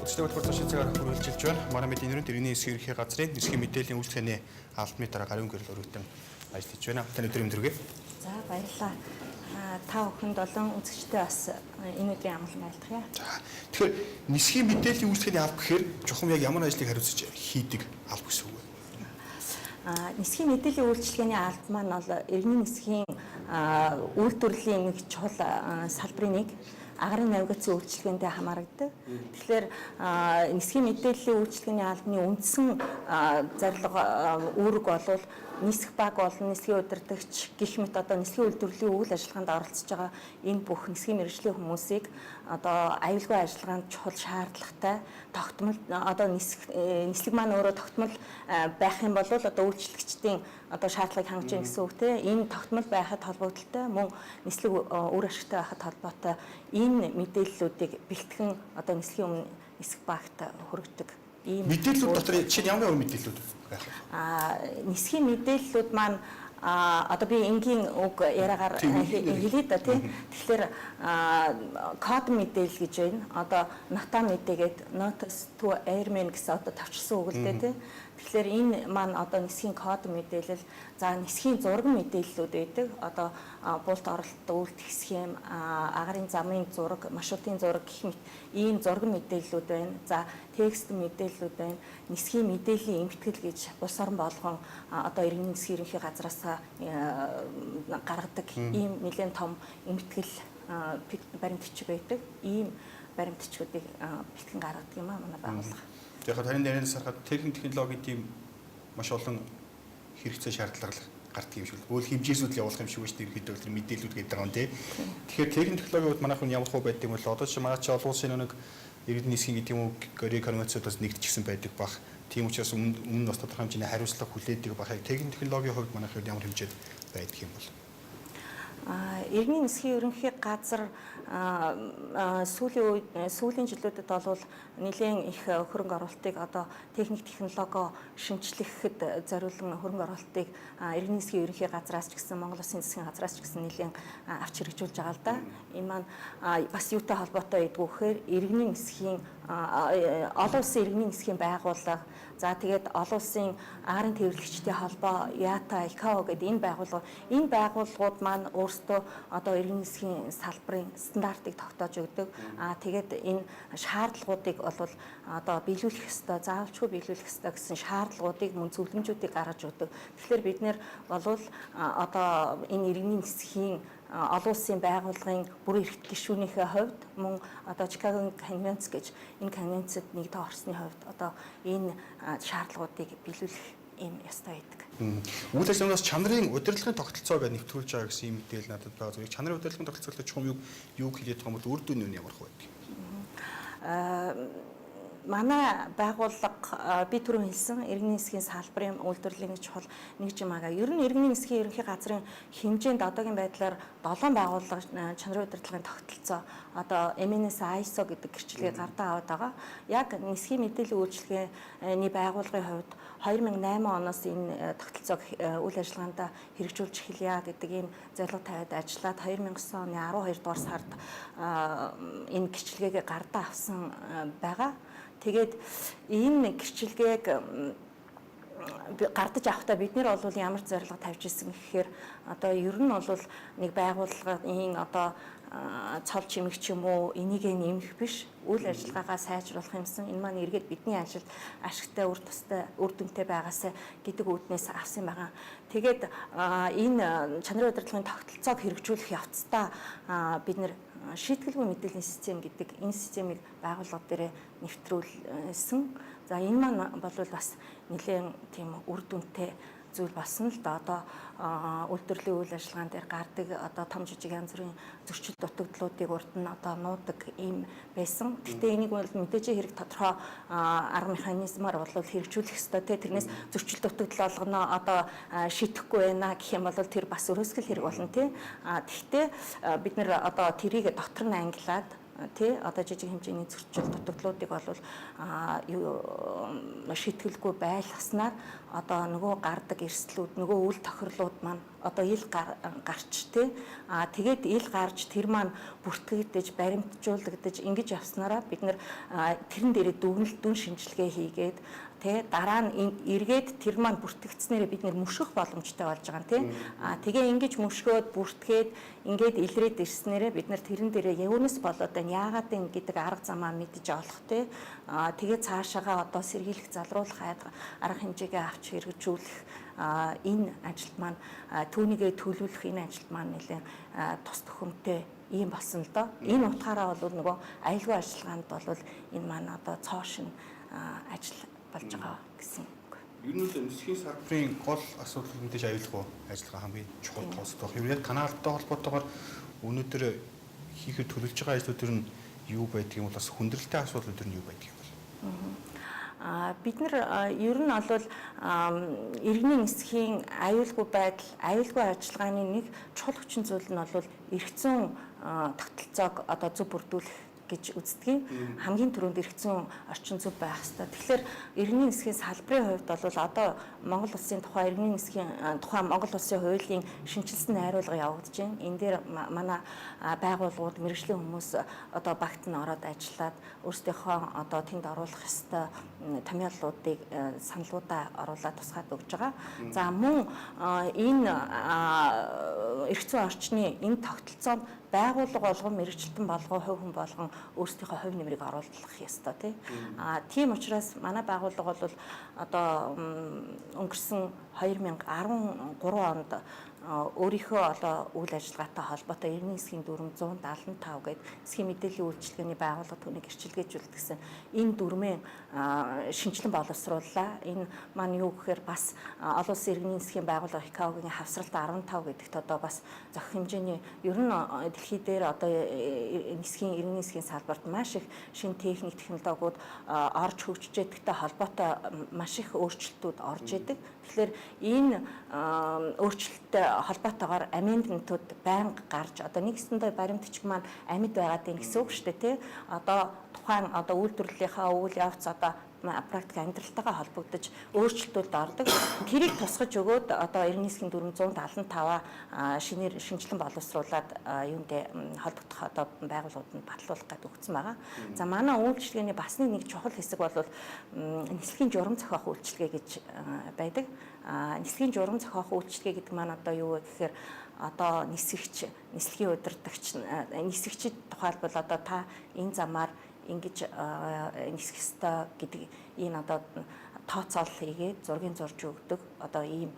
Хөдөлгөөн хөтөлбөр шийдвэрээр хүрээлжилж байна. Манай мэдээ нэрнт иргэний эсгийн ерөнхий газрын эсгийн мэдээллийн үйлчлэгээний албаны дараа гарын гэрэл өргөтөн ажиллаж байна. Таны өдөр өндрөгөө. За баярлалаа. Та бүхэнд болон үзэгчдээ бас энэ өдрийн амгалан айлтгая. За тэгэхээр нисхийн мэдээллийн үйлчлэгээний алба гэхээр чухам яг ямар ажлыг хариуцж хийдэг алба гэсэн үг вэ? Нисхийн мэдээллийн үйлчлэгээний алба маань бол иргэний нисхийн үйлдвэрлэлийн нэг чухал салбарын нэг агарын навигацийн үйлчилгээндээ хамаардаг. Тэгэхээр нисхийн мэдээллийн үйлчилгээний албаны үндсэн зорилго үүрэг болвол нисэх баг болон нисхийн удирдагч гэх мэт одоо нисхийн үйлдвэрлэлийн үйл ажиллагаанд оролцож байгаа энэ бүх нисхийн мэргэжлийн хүмүүсийг одоо аюулгүй ажиллагаанд чухал шаардлагатай тогтмол одоо нислэг маань өөрөө тогтмол байх юм бол одоо үйлчлэгчдийн одоо шаардлагыг хангаж гэнэ гэсэн үг тийм энэ тогтмол байхад холбогдолтой мөн нислэг үр ашигтай байхад холбоотой энэ мэдээллүүдийг бэлтгэн одоо нисхийн өмнө нисэх багт хүргэдэг. Мэдээллүүд дотор чинь ямар мэдээллүүд байх вэ? Нисхийн мэдээллүүд маань одоо би энгийн үг яриагаар хэлээ да тийм. Тэгэхээр код мэдээлэл гэж байна. Одоо нота мэдээгээд notice to airman гэсэн одоо тавчсан үг л дээ тийм. Тэгэхээр энэ маань одоо нисхийн код мэдээлэл, за нисхийн зураг мэдээллүүд байдаг. Одоо булт оролттой үйлдэх схем, агарын замын зураг, маршрутын зураг гэх мэт ийм зураг мэдээллүүд байна. За текст мэдээллүүд байна. Нисхийн мэдээллийн эмтгэл гэж улс орон болгон одоо иргэний нисхийн ерөнхий газраас гаргадаг ийм нэлээд том эмтгэл баримтчиг байдаг. Ийм баримтчгуудыг бэлтгэн гаргадаг юм аа манай байгууллага. Яг харин дээрээс харахад техник технологийн тийм маш олон хэрэгцээ шаардлага гардаг юм шиг л. Өөр хэмжээсүүд л явуулах юм шиг байна шүү дээ. Ерөнхийдөө тэр мэдээлүүд гэдэг байгаа юм тий. Тэгэхээр техник технологиуд манайх нь ямар хөө байдаг юм бол одоо ч манай ч олон улсын нэг иргэдийн нисхийн гэдэг юм уу Корея конвенцуудаас нэгдчихсэн байдаг бах. Тийм учраас өмнө бас тодорхой хэмжээний хариуцлага хүлээдэг бахыг техник технологийн хувьд манайх ямар хэмжээд байдаг юм бол иргэний нисхийн ерөнхий газар сүүлийн жилүүдэд бол нэлээд их хөрөнгө оруулалтыг одоо техник технологи шинжлэхэд зориулсан хөрөнгө оруулалтыг иргэний нисхийн ерөнхий газраас ч гэсэн Монгол Улсын засгийн газраас ч гэсэн нэлээд авч хэрэгжүүлж байгаа л да. Энэ маань бас юутай холбоотой байдг вэ гэхээр иргэний нисхийн олон улсын иргэний нисхийн байгууллага, за тэгээд олон улсын агарын тээвэрлэгчдийн холбоо ЯАТА, ИКАО гэдэг энэ байгууллагууд маань өөрсдөө одоо иргэний нисхийн салбарын стандартыг тогтоож өгдөг. Тэгээд энэ шаардлагуудыг бол одоо биелүүлэх ёстой, заавалчгүй биелүүлэх ёстой гэсэн шаардлагуудыг мөн зөвлөмжүүдийг гаргаж өгдөг. Тэгэхээр бид нэр болвол одоо энэ иргэний нисхийн олон улсын байгууллагын бүрэн эрхт гишүүнийхээ хувьд мөн одоо Чикаgoгийн конвенц гэж энэ конвенцэд нэгдэж орсны хувьд одоо энэ шаардлагуудыг биелүүлэх юм ёстой байдаг. Үйл ажиллагаанаас чанарын удирдлагын тогтолцоог нэвтрүүлж байгаа гэсэн юм мэдээлэл надад байгаа. Зөвхөн чанарын удирдлагын тогтолцоолтой чухам юу хэлээд байгаа юм бол үр дүн нь ямар хөө байдаг? Манай байгууллага би түрүү хэлсэн иргэний нисхийн салбарын үйлдвэрлэлийн чухал нэг жимаага. Ер нь иргэний нисхийн ерөнхий газрын хэмжээнд одоогийн байдлаар 7 байгууллага чанарын удирдлагын тогтолцоо одоо MNS ISO гэдэг гэрчлэгийг гардаа аваад байгаа. Яг нисхийн мэдээллийн үйлчилгээний байгууллагын хувьд 2008 оноос энэ тогтолцоог үйл ажиллагаанд хэрэгжүүлж эхэлье гэдэг ийм зорилго тавиад ажиллаад 2009 оны 12 дугаар сард энэ гэрчлэгийг гардаа авсан байгаа. Тэгээд энэ гэрчлэгийг гардаж авахдаа бид нэр бол ямар зорилго тавьж ирсэн гэхээр одоо ер нь бол нэг байгууллагын одоо цол чимэг ч юм уу энийг нэмэх биш үйл ажиллагаагаа сайжруулах юмсан энэ маань эргээд бидний ажилд ашигтай үр дүнтэй байгаасаа гэдэг үүднээс авсан байгаа. Тэгээд энэ чанарын удирдлагын тогтолцоог хэрэгжүүлэх явцдаа бид нэр шийтгэлгүй мэдээллийн систем гэдэг энэ системийг байгууллага дээр нэвтрүүлсэн. За энэ маань бол бас нэлээд тийм үр дүнтэй зүйл болсон л да. Одоо үйлдвэрлэлийн үйл ажиллагаан дээр гардаг одоо том жижиг янз бүрийн зөрчил дутагдлуудыг урд нь одоо нуудаг ийм байсан. Гэхдээ энийг бол мэдээж хэрэг тодорхой арга механизмаар бол хэрэгжүүлэх ёстой те тэрнээс зөрчил дутагдал болгоно одоо шийдэхгүй байна гэх юм бол тэр бас өрөөсгөл хэрэг болно те. Гэхдээ бид нэр одоо тэрийг дотор нь ангилаад тий одоо жижиг хэмжээний зөрчил дутагдлуудыг бол шийтгэлгүй байлгаснаар одоо нөгөө гардаг эрсдлүүд нөгөө үйл тохирлууд маань одоо ил гарч тий тэгээд ил гарч тэр маань бүртгэгдэж баримтжуулагдаж ингэж явснараа бид нар тэрэн дээрээ дүн шинжилгээ хийгээд тэ дараа нь эргээд тэр маань бүртгэгдснээрээ бид нэр мөшгөх боломжтой болж байгаа нь тий тэгээ ингэж мөшгөөд бүртгээд ингээд илрээд ирснээрээ бид нар тэрэн дээрээ юунаас болоод байна яагаад энэ гэдэг арга замаа мэдж олох тий тэгээ цаашаага одоо сэргийлэх залруулах арга хэмжээгээ авч хэрэгжүүлэх энэ ажилд маань түүнийгээ төлөвлөх энэ ажилд маань нэлээд тус төхөмтэй ийм болсон л доо. Энэ утгаараа бол нөгөө аюулгүй ажиллагаанд бол энэ маань одоо цоо шин ажил болж байгаа гэсэн үг. Ер нь л нисхийн салбарын гол асуудал мэдээж аюулгүй ажиллагаа хамгийн чухал тооцдог. Яг танаартай холбоотойгоор өнөөдөр хийхэд төлөвлөж байгаа ажлууд нь юу байдгийг бол бас хүндрэлтэй асуудал нь юу байдгийг бол. Бид нар ер нь бол иргэний нисхийн аюулгүй байдал, аюулгүй ажиллагааны нэг чухал хүчин зүйл нь бол эрх зүйн тогтолцоог одоо зөв бүрдүүлэх гэж үздэг. Хамгийн түрүүнд эрх зүйн орчин зүг байх хэрэгтэй. Тэгэхээр иргэний нисхийн салбарын хувьд бол одоо Монгол улсын тухай иргэний нисхийн тухай Монгол улсын хуулийн шинжилсэн найруулга явагдаж байна. Энэ дээр манай байгууллагууд мэргэжлийн хүмүүс одоо багт нь ороод ажиллаад өөрсдийнхөө одоо тэнд оруулах ёстой томьёоллуудыг саналуудаа оруулаад тусгаад өгж байгаа. За мөн энэ эрх зүйн орчны энэ тогтолцоонд байгууллага болгон мэрэгчлэн болгон хувь хүн болгон өөрсдийнхөө хувь нэмрийг оруулах ёстой тий. Тийм учраас манай байгууллага бол одоо өнгөрсөн 2013 онд өөрийнхөө одоо үйл ажиллагаатай холбоотой иргэний нисхийн дүрм 175 гээд нисхийн мэдээллийн үйлчилгээний байгууллага түүнийг эрчилгээжүүлдэг гэсэн энэ дүрмийн шинжилэн боловсрууллаа. Энэ маань юу гэхээр бас олон улсын иргэний нисхийн байгууллага ИКАО-гийн хавсралт 15 гэдэгт одоо бас зохих хэмжээний ер нь дэлхий дээр одоо нисхийн иргэний нисхийн салбарт маш их шинэ техник технологиуд орж хөгжижэдэгтэй холбоотой маш их өөрчлөлтүүд орж идэг. Тэгэхээр энэ өөрчлөлттэй холбоотойгоор амендментууд байнга гарч одоо нэгсэндээ баримтчиг маань амьд байгаад байна гэсэн үг шүү дээ тий. Одоо тухайн одоо үйлдвэрлэлийнхаа үйл явц одоо практик амьдралтайгаа холбогдож өөрчлөлтүүд ордог. Тэрийг тусгаж өгөөд одоо иргэний нисхийн дүрм 175 шинээр шинжилэн боловсруулад юундээ холбогдох одоо байгууллагуудад батлуулах гэдэг өгсөн байгаа. За манай үйлчилгээний бас нэг чухал хэсэг бол нислэгийн журам зохиох үйлчилгээ гэж байдаг. Нислэгийн журам зохиох үйлчилгээ гэдэг маань одоо юу вэ гэхээр одоо нисгэгч, нислэгийн удирдагч, нисгэгчид тухайлбал одоо та энэ замаар ингэж нисэх ёстой гэдэг энэ одоо тооцоол хийгээд зургийн зурж өгдөг одоо ийм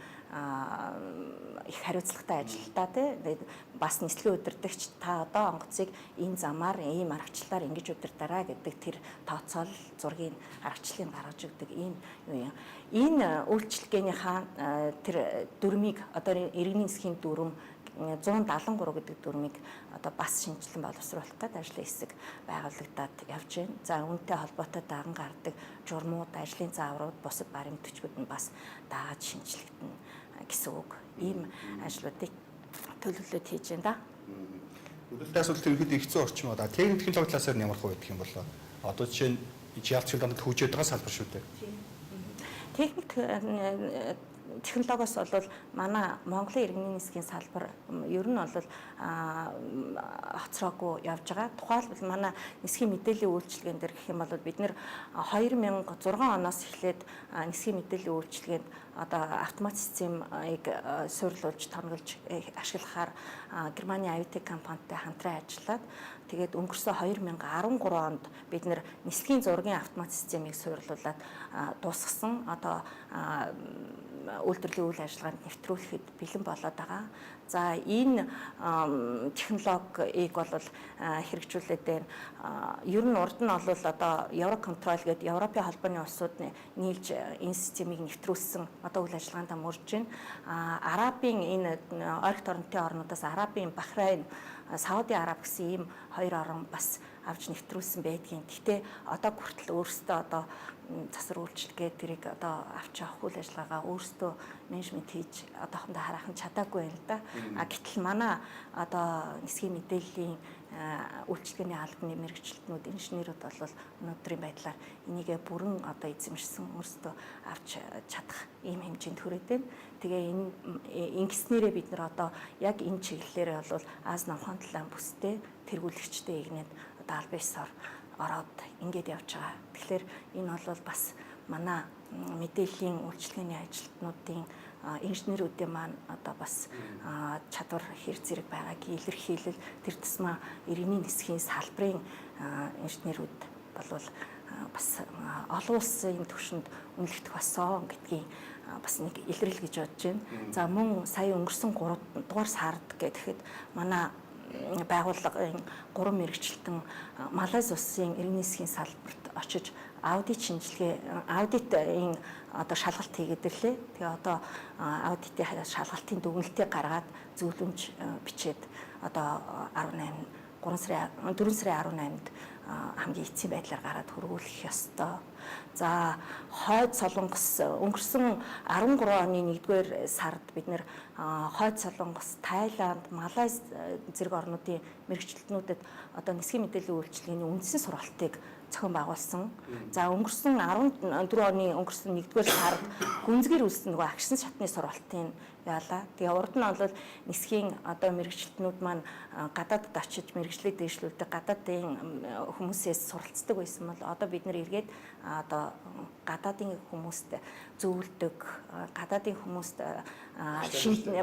их хариуцлагатай ажилтаа тий бас нислэгийн удирдагч та одоо онгоцыг энэ замаар ийм аргачлалаар ингэж удирдараа гэдэг тэр тооцоол зургийн аргачлалыг гаргаж өгдөг ийм юу юм. Энэ үйлчилгээнийхаа тэр дүрмийг одоо иргэний нисхийн дүрм 173 гэдэг дүрмийг одоо бас шинжилэн боловсруулах гэдэг ажлын хэсэг байгуулагдаад явж байна. За үүнтэй холбоотой даган гардаг журмууд, ажлын зааврууд, бусад баримтчгүүд нь бас дагаад шинжилэгдэнэ гэсэн үг. Ийм ажлуудыг төлөвлөлт хийж байна да. Хөдөлთა асуудал ерөнхийдөө их зүйн орчин удаа техник технологи талаас нь ямар хөө гэдэг юм бол одоо жишээ нь яалтчил дандаа хөгжөөд байгаа салбар шүү дээ. Техник технологиос бол манай Монголын иргэний нисхийн салбар ер нь бол хоцроогүй явж байгаа. Тухайлбал манай нисхийн мэдээллийн үйлчилгээнд дэр гэх юм бол бид нэр 2006 оноос эхлээд нисхийн мэдээллийн үйлчилгээнд одоо автомат системийг суйрлуулж томилж ашиглахаар Германы Avitec компанитай хамтран ажиллаад тэгээд өнгөрсөн 2013 онд бид нэр нислэгийн зургийн автомат системийг суйрлуулад дуусгасан. Одоо үйлдвэрлэлийн үйл ажиллагаанд нэвтрүүлэхэд бэлэн болоод байгаа. За энэ технологиг бол хэрэгжүүлээд байна. Ер нь урд нь бол одоо Евроконтрол гэдэг Европын холбооны улсууд нийлж энэ системийг нэвтрүүлсэн одоо үйл ажиллагаанд мөрж байна. Арабын энэ ойролт орнотын орнуудаас Арабын Бахрейн, Сауди Араб гэсэн ийм хоёр орн бас авч нэвтрүүлсэн байдгийн. Гэхдээ одоо хүртэл өөрсдөө одоо засвар үйлчилгээ тэрийг одоо авч явах үйл ажиллагаагаа өөрсдөө менежмент хийж одоохондоо хараахан чадаагүй байна л да. Гэтэл манай одоо нисхийн мэдээллийн үйлчилгээний албаны мэрэгчлэтнүүд инженерүүд бол өнөөдрийн байдлаар энийгээ бүрэн одоо эзэмшсэн өөрсдөө авч чадах ийм хэмжээнд хүрээд байна. Тэгээ энэ ингэснээрээ бид нар одоо яг энэ чиглэлээрээ бол Аз намхан талаан бүстэй тэргүүлэгчтэй игнээд одоо албан ёсоор ороод ингээд явж байгаа. Тэгэхээр энэ бол бас манай мэдээллийн үйлчилгээний ажилтнуудын инженерүүдийн маань одоо бас чадвар хэр зэрэг байгааг илэрхийлэл тэр тусмаа иргэний нисхийн салбарын инженерүүд болвол бас олон улсын түвшинд үнэлэгдэх болсон гэдгийг бас нэг илрэл гэж бодож байна. За мөн сая өнгөрсөн 3 дугаар сард гэхэд манай байгууллагын 3 мэрэгчлэлтэн Малайз улсын иргэний нисхийн салбарт очиж аудит аудитын одоо шалгалт хийгээд ирлээ. Тэгээ одоо аудитын шалгалтын дүгнэлтийг гаргаад зөвлөмж бичээд одоо 4 сарын 18-нд хамгийн эцсийн байдлаар гараад хөрвүүлэх ёстой. За хойд Солонгос өнгөрсөн 13 оны 1-р сард бид нэр хойд Солонгос, Тайланд, Малайз зэрэг орнуудын мэрэгчлэтнүүдэд одоо нисхийн мэдээллийн үйлчилгээний үндсэн сургалтыг зохион байгуулсан. За өнгөрсөн 14 оны өнгөрсөн 1-р сард гүнзгийр үлсэн нөгөө агшин шатны сургалтын яалаа. Тэгээ урд нь бол нисхийн одоо мэрэгчлэтнүүд маань гадаадд очиж мэрэгжлээ дэвшлүүлдэг гадаадын хүмүүсээс суралцдаг байсан бол одоо бид нэр эргээд одоо гадаадын хүмүүст зөвлөдөг, гадаадын хүмүүст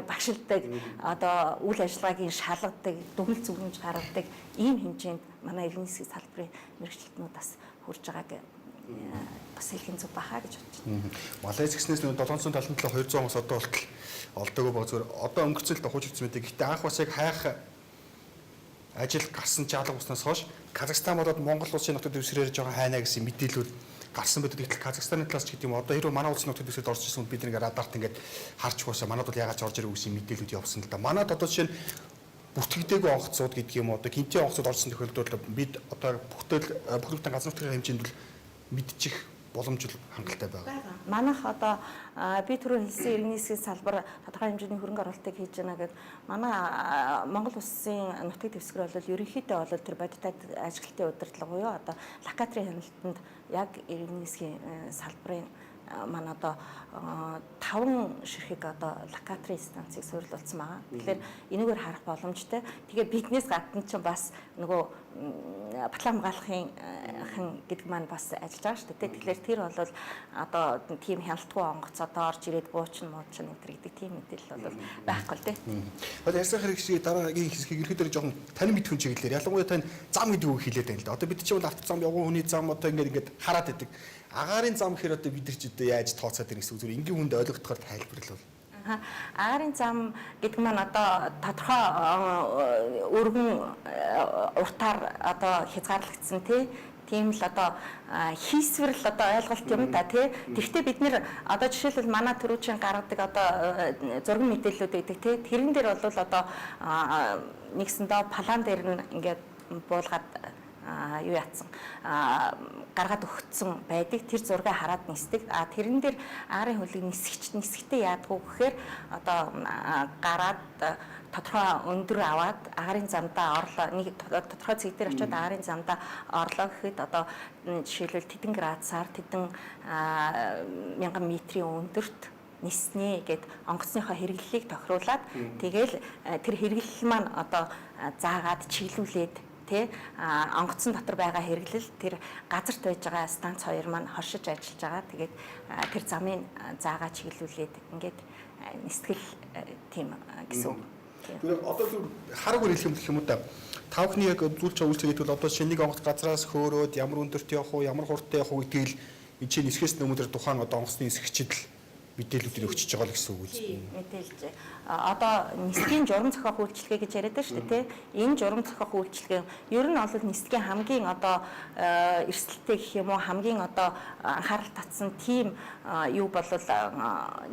багшилдаг, одоо үйл ажиллагаагийн шалгадаг, дүгнэлт зөвлөмж гаргадаг ийм хэмжээнд манай иргэний нисхийн салбарын мэрэгчлэтнүүд бас хүрж байгааг бас хэлхэн зүг бахаа гэж бодож байна. Малайз гэснээс 777 200 хүмүүс одоо болтол олдоогүй баг зүгээр одоо өнгөрцөн л хууч үзсэн мэт. Гэхдээ анх бас яг хайх ажил гарсан жаалга уснаас хойш Казахстан болоод Монгол улсын нутаг дэвсгэрээр жоохон хайнаа гэсэн мэдээлүүд гарсан байдаг. Гэтэл Казахстаны талаас ч гэдэг юм одоо хэрвээ манай улсын нутаг дэвсгэрт орж ирсэн бид нэг радарт ингээд харж хуусаа манад бол ягаад ч орж ирэх гэсэн мэдээлүүд явсан л да. Манад одоо жишээ нь бүртгэгдээгүй онгоцууд гэдэг юм одоо гинтийн онгоцууд орсон тохиолдолд бид одоо бүхэлдээ газар нутгийн хэмжээнд л мэдчих боломж хангалттай байгаа. Манайх одоо би түрүү хэлсэн иргэний нисхийн салбар тодорхой хэмжээний хөрөнгө оруулалтыг хийж байна гэдэг манай Монгол улсын нутаг дэвсгэр бол ерөнхийдөө бол тэр бодиттой ажиглалтын удирдлага буюу одоо локаторын хяналтанд яг иргэний нисхийн салбарын манай одоо 5 ширхэг одоо локаторын станцыг суурилуулсан байгаа. Тэгэхээр энэгээр харах боломжтой. Тэгээ биднээс гадна ч бас нөгөө батлан хамгаалахын гэдэг маань бас ажиллаж байгаа шүү дээ. Тэгэхээр тэр бол одоо тийм хяналтгүй онгоц одоо орж ирээд буучин муучин энэ гэдэг тийм мэдээлэл бол байхгүй л дээ. Одоо ярьсан хэрэг шиг дараагийн хэсгийг ерөөдөө жоохон тань мэдхэн чиглэлээр ялангуяа тань зам гэдэг үг хэлээд байна л да. Одоо бид чинь бол авто зам явган хүний зам одоо ингээд хараад байдаг. Агаарын зам гэхээр одоо бид нар ч одоо яаж тооцоод ирэх гэсэн зүгээр энгийн хүнд ойлгохдохоор тайлбарлал. Агаарын зам гэдэг маань одоо тодорхой өргөн уртаар одоо хязгаарлагдсан тийм л одоо хийсвэрл одоо ойлголт юм да тий. Тэгвэл бид нэр одоо жишээлбэл манай төрүүчийн гаргадаг одоо зураг мэдээлэлүүд байдаг тий. Тэрэн дээр бол одоо нэгсэндээ план дээр нь ингээд буулгаад юу яатсан гаргаад өгсөн байдаг. Тэр зургаа хараад нисдэг. Тэрэн дээр аарын хөлөг нисгтээ яадгүй гэхээр одоо гараад тодорхой өндөр аваад агарын замдаа орлоо. Нэг тодорхой цэг дээр очиод агарын замдаа орлоо гэхэд одоо жишээлбэл тэдэн градусаар тэдэн 1000 метрийн өндөрт ниснэ гэд онгоцныхоо хэрэглэлийг тохируулаад тэгэл тэр хэрэглэл маань одоо заагаад чиглүүлээд онгоцон дотор байгаа хэрэглэл тэр газарт байж байгаа станц 2 маань хоршиж ажиллаж байгаа. Тэгээд тэр замын заагаа чиглүүлээд ингээд нисгэл тийм гэсэн үг. Тэгэхээр одоо хараагүй хэлэх юм да. Тавхны яг зүйлч үйлчлэгээд бол одоо шинийг онгоц газраас хөөрөөд ямар өндөрт явах уу, ямар хурдтай явах уу гэдгийг л энэ чинь нисгээс өмнө тухайн одоо онгоцны нисгчид л мэдээлүүдийг өгчөж байгаа л гэсэн үг үү? Мэдээлж. Одоо нисгийн журам зохиох үйлчилгээ гэж яриад байна шүү дээ, тий. Энэ журам зохиох үйлчилгээ ер нь бол нисгийн хамгийн одоо эрсдэлтэй гэх юм уу, хамгийн одоо анхаарал татсан тийм юу болвол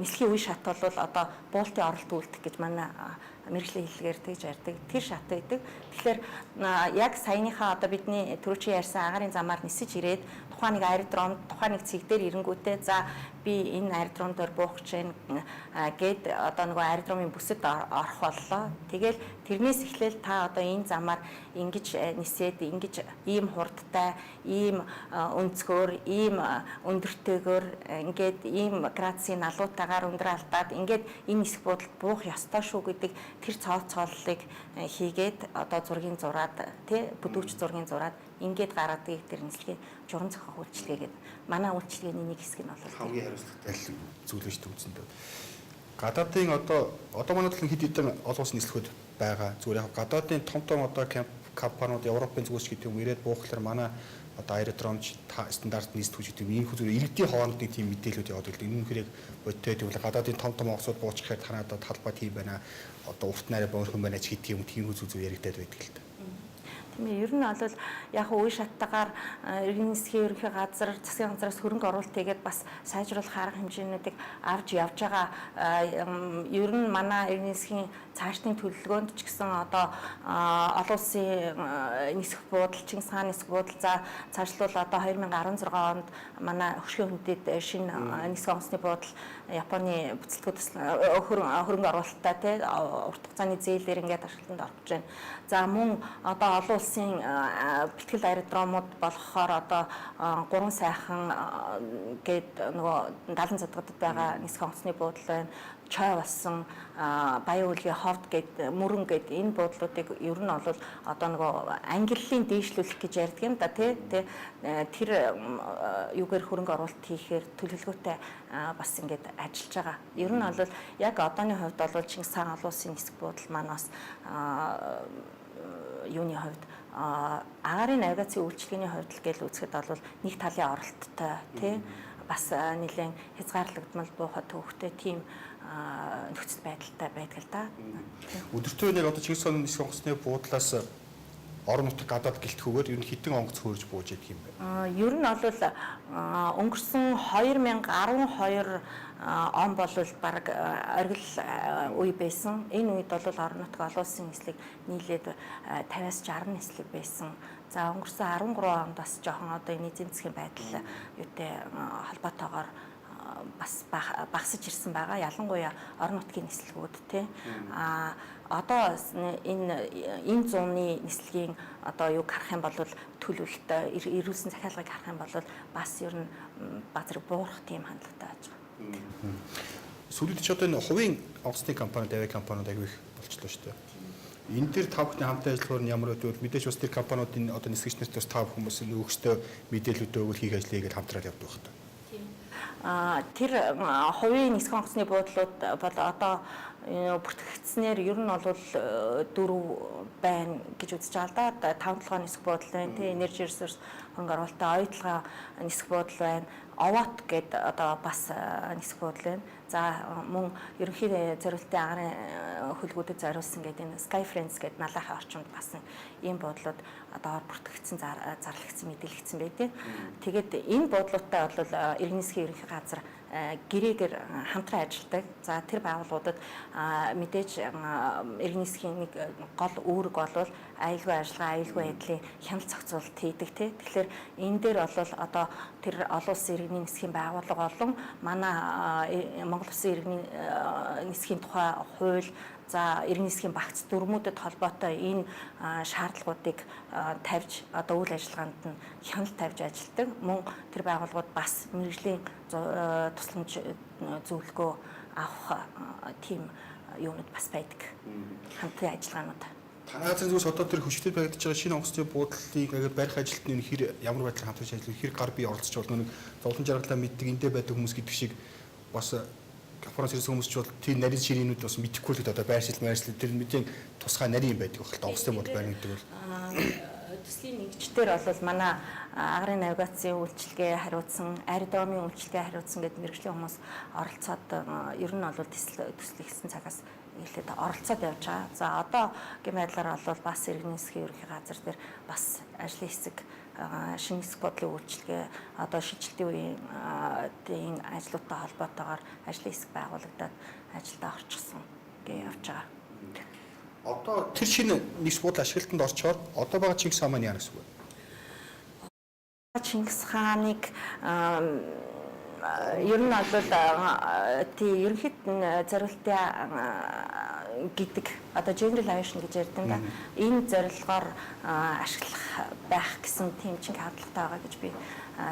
нисгийн үе шат бол одоо буултын оролт үлдэх гэж манай мэрэгжлийн хэллэгээр тэгж ярьдаг. Тэр шат байдаг. Тэгэхээр яг саяныхаа одоо бидний түрүүчийн ярьсан агаарын замаар нисэж ирээд тухайн нэг аэродром, тухайн нэг цэг дээр ирэнгүүтээ за би энэ аэродром дээр буух гэж гээд одоо нөгөө аэродромын бүсэд орох боллоо. Тэгэл тэрнээс эхлээл та одоо энэ замаар ингэж нисээд ингэж ийм хурдтай, ийм өнцгөр, ийм өндөртэйгээр ингээд ийм градусын налуутаагаар өндөр алдаад ингээд энэ нисэх буудалд буух ёстой шүү гэдэг тэр цооллыг хийгээд одоо зургийн зураад тий бүдүүрч зургийн зураад ингээд гаргадаг тэр нислэгийн журам зохиох үйлчилгээгээд манай үйлчилгээний нэг хэсэг нь бол хамгийн хариуцлагатай зүйл шүү дээ үзэндээ. Гадаадын одоо манай төлөв хэд хэдэн олон улсын нислэгүүд байгаа. Зүгээр яг гадаадын том одоо компаниуд Европын зүгээс гэдэг юм ирээд буухлаар манай одоо аэродромч стандарт нийслэгч гэдэг юм энэ зүгээр иргэдийн хоорондын тийм мэдээлүүд яваад байдаг. Энэ хэрэг бодтой гэвэл гадаадын том онгоцууд буучихаар танаад талбай тийм байна. Одоо урт найраа боорхон байна ч гэдэг юм тийм үзүү яригадаад байдаг л та. Ер нь бол яг үе шаттайгаар иргэн засгийн ерөнхий газар засгийн газраас хөрөнгө оруулалт хийгээд бас сайжруулах арга хэмжээнүүдийг авч явж байгаа. Ер нь манай иргэн засгийн цаашдын төлөвлөгөөнд ч гэсэн одоо олон улсын нисэх буудал, Чингис хааны нисэх буудал за цаашлуул одоо 2016 онд манай хөшгийн хүндэд шинэ нисэх онгоцны буудал Японы бүцэлтгүүдээс хөрөнгө оруулалттай тий урт хугацааны зээлээр ингээд ашиглалтанд орж байна. За мөн одоо олон улсын бэлтгэл аэродромууд болохоор одоо 3 сайхан гээд нөгөө 70 задгадад байгаа нисэх онгоцны буудал байна. Чой болсон Баян өлгийн ховд гээд мөрөн гээд энэ буудлуудыг ер нь бол одоо нөгөө ангиллалын дээшлүүлэх гэж ярьдаг юм да тий тэр юугаар хөрөнгө оруулалт хийхээр төлөвлөгөөтэй бас ингээд ажиллаж байгаа. Ер нь бол яг одооны хувьд бол Чингис хаан олон улсын нисэх буудал манаас юуны хувьд агаарын навигацийн үйлчилгээний хувьд л гэж үзэхэд бол нэг талын оролттой тий бас нэлээд хязгаарлагдмал буухад төвхтэй тийм нөхцөл байдалтай байдаг л да. Өдөртөө нэг одоо Чингис хааны нисэх онгоцны буудлаас орон нутаг гадаад гэлтгүүгээр ер нь хэдэн онгоц хөөрж бууж ядг юм бэ? Ер нь бол өнгөрсөн 2012 он болвол баг оргил үе байсан. Энэ үед бол орон нутаг олон улсын нислэг нийлээд 50-аас 60 нислэг байсан. За өнгөрсөн 13 онд бас жоохон одоо энэ эзэн засгийн байдал юутэй холбоотойгоор бас багасж ирсэн байгаа. Ялангуяа орон нутгийн нислэгүүд тий. Одоо энэ зууны нислэгийн одоо юг харах юм бол төлөвлөлт эрүүлсэн захиалгыг харах юм бол бас ер нь базар буурах тийм хандлагатай байж байгаа. Сүүлд ч одоо энэ хувийн онгоцны компани, авиа компаниуд аягүй их болчихлоо шүү дээ. Энэ төр тав бүхний хамтын ажиллагаар нь ямар өдвөл мэдээж бас тэр компаниудын одоо нисгэгч нарт бас тав хүмүүс нөгөөсдөө мэдээлэлүүд өгөх хийх ажлыг хамтраад явдаг байна. Тэр хувийн нисэх онгоцны буудлууд бол одоо бүртгэгдснээр ер нь бол 4 байна гэж үзэж байгаа л да. 5-7 нисэх буудлын байна. Тэ энержи ресурс хөрөнгө оруулалтаа оюутлага нисэх буудлын байна. Овот гэдэг одоо бас нисэх буудлын байна. За мөн ерөнхий зориултын агаарын хөлгүүдэд зориулсан гэдэг энэ Sky Friends гэдэг налахын орчимд бас ийм буудлууд одоо бүртгэгдсэн зарлагдсан мэдээлэгдсэн байдаг. Тэгээд энэ буудлуудтай бол иргэн засгийн ерөнхий газар гэрээгээр хамтран ажилладаг. За тэр байгууллагуудад мэдээж иргэн засгийн нэг гол үүрэг бол аюулгүй ажиллагаа, аюулгүй байдлын хяналт зохицуулалт хийдэг тий. Тэгэхээр энэ дээр бол одоо тэр олон улсын иргэний нисхийн байгууллага болон манай Монгол Улсын иргэний нисхийн тухай хууль за иргэн нисхийн багц дүрмүүдэд холбоотой энэ шаардлагуудыг тавьж одоо үйл ажиллагаанд нь хяналт тавьж ажилладаг. Мөн тэр байгууллагууд бас мэрэгжлийн тусламж зөвлөгөө авах тийм юунууд бас байдаг. Хамтран ажиллагаанууд. Танай газрын зүгээс одоо тэр хөшөлтөд баригдаж байгаа шинэ онгоцны буудлыг ингээд барих ажилтны хэр ямар байдлаар хамтарч ажиллах, хэр гар бие оролцож болно нэг зовлон жаргалаа мэддэг эндээ байдаг хүмүүс гэдэг шиг бас Японоос ирсэн хүмүүс ч бол тэр нарийн ширээнүүд бас мэдэхгүй л одоо байршил тэр мэдээ тусгай нарийн байдаг байх л онгоцны буудал барина гэдэг бол төслийн нэгжтэр бол манай агаарын навигацийн үйлчилгээ хариуцсан, аэродромын үйлчилгээ хариуцсан гэдэг мэргэжлийн хүмүүс оролцоод ер нь бол төсөл ихсэн цагаас эхлээд оролцоод явж байгаа. За одоо гэм байдлаар бол бас иргэн засгийн ерөнхий газар дээр бас ажлын хэсэг шинэ нисэх бодлын үйлчилгээ одоо шилжилтийн үеийн ажлуудтай холбоотойгоор ажлын хэсэг байгуулагдаад ажилдаа орчихсон гэж явж байгаа. Одоо тэр шинэ нэгс буудлын ашиглалтанд орчоор одоо байгаа Чингис хаан маань яа гэсэн үг вэ? Чингис хааныг ер нь бол тий ерөнхийд зорилтын гэдэг одоо general aviation гэж ярьдаг юм да. Энэ зорилгоор ашиглах байх гэсэн тийм чинь хандлагатай байгаа гэж би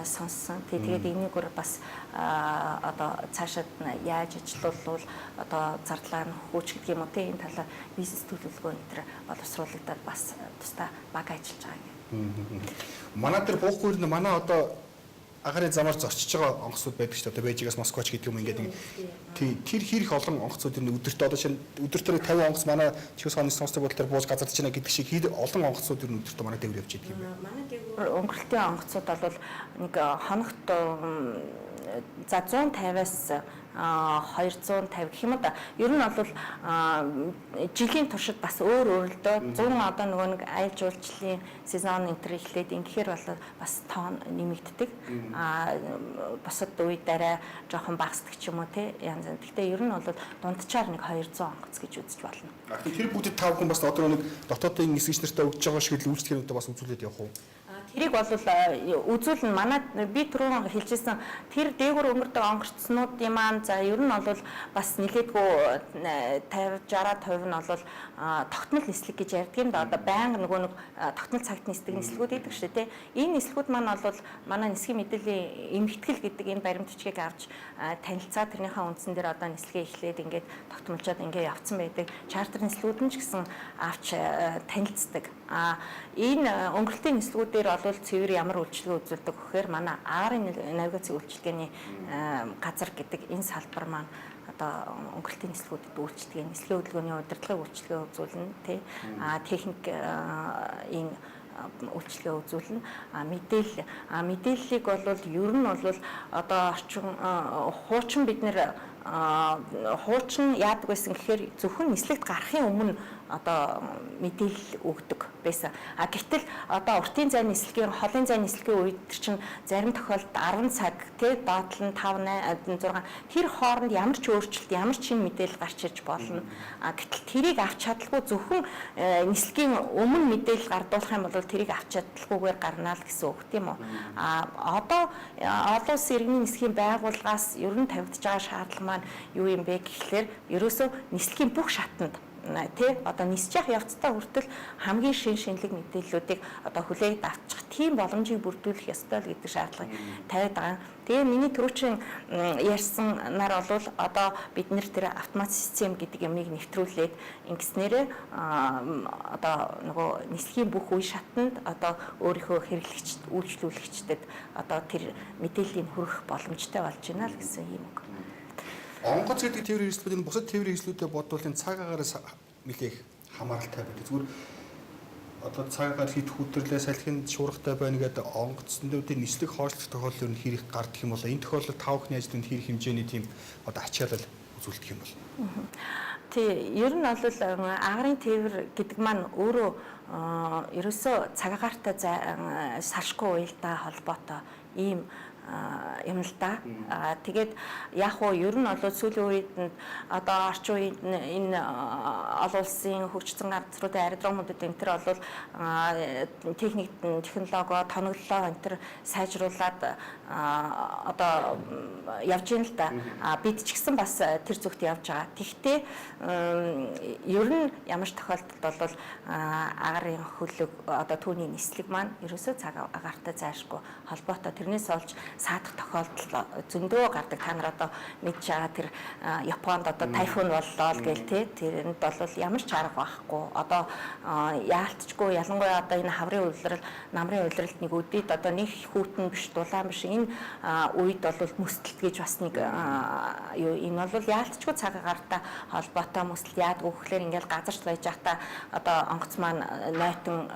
сонссон. Тэгээд энийгээр бас одоо цаашаад яаж ажиллавал одоо зардлаа нь хөөч гэдэг юм уу те энэ талаар бизнес төлөвлөгөө энэ төр боловсруулагдаад бас тусдаа баг ажиллаж байгаа юм. Манай дээр буухгүй нь манай одоо агарын замаар зорчиж байгаа онгоцуд байдаг шүү дээ. Одоо Бээжигээс Москвач гэдэг юм ингээд тэр хэрэг олон онгоцуд энэ өдөрт одоо шинэ өдөртөө 50 онгоц манай Чингис хааны сонсдог бодлоор бууж газардж байна гэдэг шиг олон онгоцуд ер нь өдөртөө манай дэвэр явж идэг юм байна. Манай дэвэр өнгөрөлтийн онгоцуд бол нэг хоногт за 150-аас 250 гэх юм да. Ер нь бол жилийн туршид бас өөр өөрлөлтөө 100 одоо нөгөө нэг аял жуулчлалын сезон энэ төр эхлээд ингэхээр бол бас тоон нэмэгддэг. Бусад үед дараа жоохон багасдаг ч юм уу те янз бүр. Гэхдээ ер нь бол дунджаар нэг 200 онгоц гэж үзэж болно. Тэр бүдэд 5 хүн бас одоо нэг дотоодын нисгэж нартай өгж байгаа шиг л үйлчлэгээнүүдээ бас үзүүлээд явах уу? Тэрийг бол үзүүлнэ. Манай би түрүүн хэлжсэн тэр дээгүүр өнгөрдөг онгорцнуудын маань за ер нь бол бас нэлээдгүй 50 60% нь бол тогтмол нислэг гэж ярьдаг юм да. Одоо байнга нөгөө нэг тогтмол цагт нисдэг нислэгүүд идэг шүү дээ. Энэ нислэгүүд маань бол манай нисгийн мэдээллийн эмхтгэл гэдэг энэ баримт бичгийг авч танилцаа тэрнийхээ үндсэн дээр одоо нислэгээ эхлээд ингээд тогтмолчоод ингээд явцсан байдаг. Чартер нислэгүүд нь ч гэсэн авч танилцдаг. Энэ өнгөрөлтийн нислэгүүдээр бол цэвэр ямар үйлчилгээ үзүүлдэг гэхээр манай аарын навигацийн үйлчилгээний газар гэдэг энэ салбар маань одоо өнгөрөлтийн нислэгүүдэд үйлчилгээ, нислэгийн хөдөлгөөний удирдлагын үйлчилгээ үзүүлнэ тий. Техникийн үйлчилгээ үзүүлнэ. Мэдээллийг бол ер нь бол одоо орчин хуучин бид нэр хуучин яадаг байсан гэхээр зөвхөн нислэгт гарахын өмнө одоо мэдээлэл өгдөг байсан. Гэтэл одоо уртын зай нислэгийн, холын зай нислэгийн үед чинь зарим тохиолдолд 10 цаг тий доотлон 5 8 6 тэр хооронд ямар ч өөрчлөлт, ямар ч шинэ мэдээлэл гарч ирж болно. Гэтэл тэрийг авч чадлагүй зөвхөн нислэгийн өмнө мэдээлэл гардуулах юм бол тэрийг авч чадлагүйгээр гарнаа л гэсэн үг тийм үү. Одоо олон улсын иргэний нислэгийн байгууллагаас ер нь тавигдж байгаа шаардлага маань юу юм бэ гэхлээр ерөөсөө нислэгийн бүх шатанд тий одоо нисчих явцтай хүртэл хамгийн шинэлэг мэдээллүүдийг одоо хүлээгээд авчих тийм боломжийг бүрдүүлэх ёстой л гэдэг шаардлагыг тавиад байгаа. Тэгээ миний түрүүчийн ярьсан нар бол одоо бид нэр тэр автомат систем гэдэг ямиг нэвтрүүлээд ингэснээрээ одоо нөгөө нислэгийн бүх үе шатанд одоо өөрийнхөө хэрэглэгч үйлчлүүлэгчдэд одоо тэр мэдээллийг хүргэх боломжтой болж байна л гэсэн юм үг. Онгоц гэдэг тээврийн хэрэгслүүд энэ бусад тээврийн хэрэгслүүдэд бодвол энэ цаг агаараас нэлээх хамааралтай байдаг. Зүгээр одоо цаг агаар хит хүүтэрлээ салхинд шуургатай байна гэдэг онгоцнуудын нислэг хоошлох тохиолдол нь хэрэг гардаг юм бол энэ тохиолдолд тавхны ажилтнанд хэрэг хэмжээний тийм одоо ачаалал үзүүлдэг юм бол. Тий, ер нь бол агарын тээвэр гэдэг маань өөрөө ерөөсөө цаг агаартай салшгүй уялдаа холбоотой ийм юм л да. Тэгээд яг уу ер нь бол сүүлийн үед одоо орчин үед энэ олон улсын хөгжсөн газруудын аэродромуудад энэ төр бол техник технологи тоноглолоо энэ төр сайжруулад одоо явж ийн л да. Бид ч гэсэн бас тэр зүгт явж байгаа. Тэгвэл ер нь ямар ч тохиолдолд бол агарын хөлөг одоо түүний нислэг маань ерөөсөө цаг агаартай зайлшгүй холбоотой. Тэрнээс олж саадах тохиолдол зөндөө гардаг. Та нар одоо мэдж байгаа тэр Японд одоо тайфун боллоо л гээл тий. Тэрэнд бол ямар ч арга байхгүй. Одоо яалтчгүй ялангуяа одоо энэ хаврын улирал, намрын улиралд нэг өдөрт одоо нэг хүүтэн биш, дулаан биш энэ үед бол мөсөлт гэж бас нэг юу энэ бол яалтчгүй цаг агаартай холбоотой мөсөлт яадаг вэ гэхээр ингээл газарт байж байхдаа одоо онгоц маань нойтон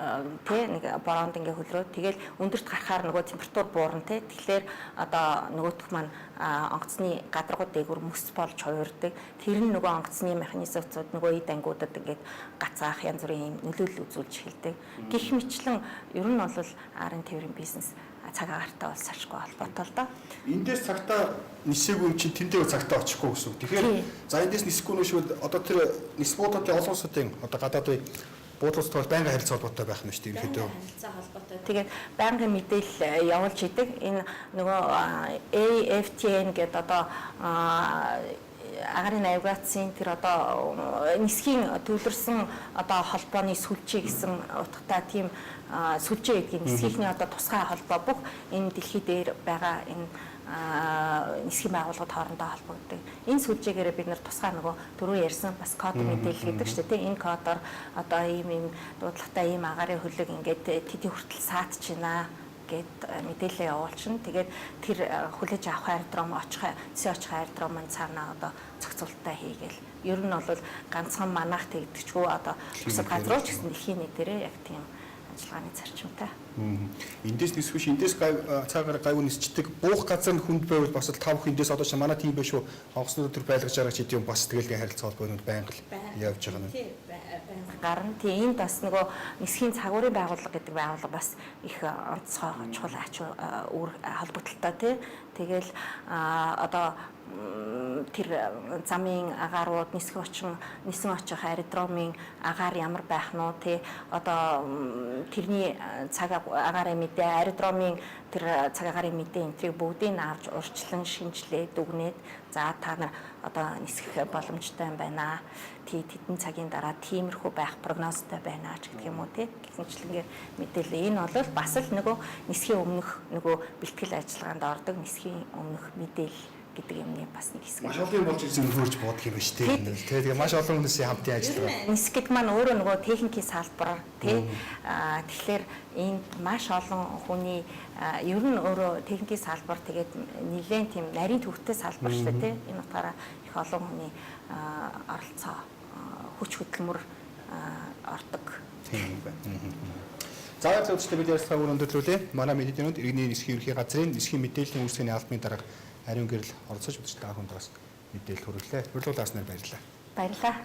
тий нэг бороонд ингээ хөлрөө тэгэл өндөрт гарахаар нөгөө температур буурна тий. Тэгэхээр одоо нөгөөх маань онгоцны гадаргуу дээгүүр мөс болж хуурдаг. Тэр нь нөгөө онгоцны механизмцууд нөгөө эд ангиудад ингээд гацаах янз бүрийн нөлөөлөл үзүүлж эхэлдэг. Гэх мэтлэн ер нь бол арын тээврийн бизнес цаг агаартай бол салшгүй холбоотой л доо. Эндээс цагтаа нисээгүй чинь тэндээ цагтаа очихгүй гэсэн үг. Тэгэхээр за эндээс нисэхгүй нүшвэл одоо тэр нисбуудын олон улсуудын одоо гадаад үе буудлуудтай бол байнгын харилцаа холбоотой байх юм шүү дээ. Ерөнхийдөө харилцаа холбоотой. Тэгээд байнгын мэдээлэл явуулж идэг. Энэ нөгөө AFTN гэдэг одоо агарын навигацийн тэр одоо нисхийн төвлөрсөн одоо холбооны сүлжээ гэсэн утгатай тийм сүлжээ гэдгийг нисхийхний одоо тусгай холбоо бүх энэ дэлхий дээр байгаа энэ нисхийн байгууллагууд хоорондоо холбогддог. Энэ сүлжээгээр бид нар тусгай нөгөө түрүү ярьсан бас код мэдээлэл гэдэг шүү дээ. Энэ кодоор одоо ийм дуудлагатай ийм агарын хөлөг ингээд тэдний хүртэл саадж байна гэд мэдээлэл явуулчихна. Тэгээд тэр хүлээж авах аэродром очих аэродром маань цаанаа одоо зохицуулалтаа хийгээл. Ер нь бол ганцхан манайх тэгдэгчгүй одоо бусад газар ч гэсэн дэлхийн нийтээрээ яг тийм ажиллагааны зарчимтай. Эндээс нисвэш эндээс цаагаар гайгүй нисчдэг буух газар нь хүнд байвал бас л тав эндээс одоо чи манай тийм байх шүү. Онгоцнууд төр байлгаж байгаа ч гэдэм бас тэгэлгийн харилцаа холбоонууд байнга л явж байгаа нь. Гарна. Тийм энд бас нөгөө нисхийн цагуурын байгууллага гэдэг байгууллага бас их онцгой чухал ач холбогдолтой тий. Тэгэл одоо тэр замын агаарууд нисэн очих аэродромын агаар ямар байх нь тий одоо тэрний цаг агарын мэдээ аэродромын тэр цаг агарын мэдээ энтрийг бүгдийг авч урьдчилан шинжилээд дүгнээд за та нар одоо нисэх боломжтой юм байна. Тэдэн цагийн дараа тиймэрхүү байх прогнозтой байна ч гэх юм уу тий гихэнчлэнгээр мэдээлэл энэ бол бас л нөгөө нисхийн өмнөх нөгөө бэлтгэл ажиллагаанд ордог нисхийн өмнөх мэдээлэл гэдэг юмны бас нэг хэсэг. Маш олон болж ирсэн нөхөрч бодох юм биш тий. Тэгээ маш олон хүмүүсийн хамтын ажиллагаа. Нисэх гэдэг маань өөрөө нөгөө техникийн салбараар тий. Тэгэхээр энд маш олон хүний ер нь өөрөө техникийн салбар тэгээд нэлээд тийм нарийн төвхтэй салбар шүү дээ тий. Энэ утгаараа их олон хүний оролцоо хүч хөдөлмөр ордог. Тийм байна. За яг л үстэй бид ярилцлага өндөрлүүлээ. Манай мэдээлэлд иргэний нисхийн ерхий газрын нисхийн мэдээллийн үүсгэний албаны дарга ариун гэрэл оролцож удирдах хүнд бас мэдээлэл хүргэлээ. Урилгуулааснаар баярлалаа. Баярлалаа.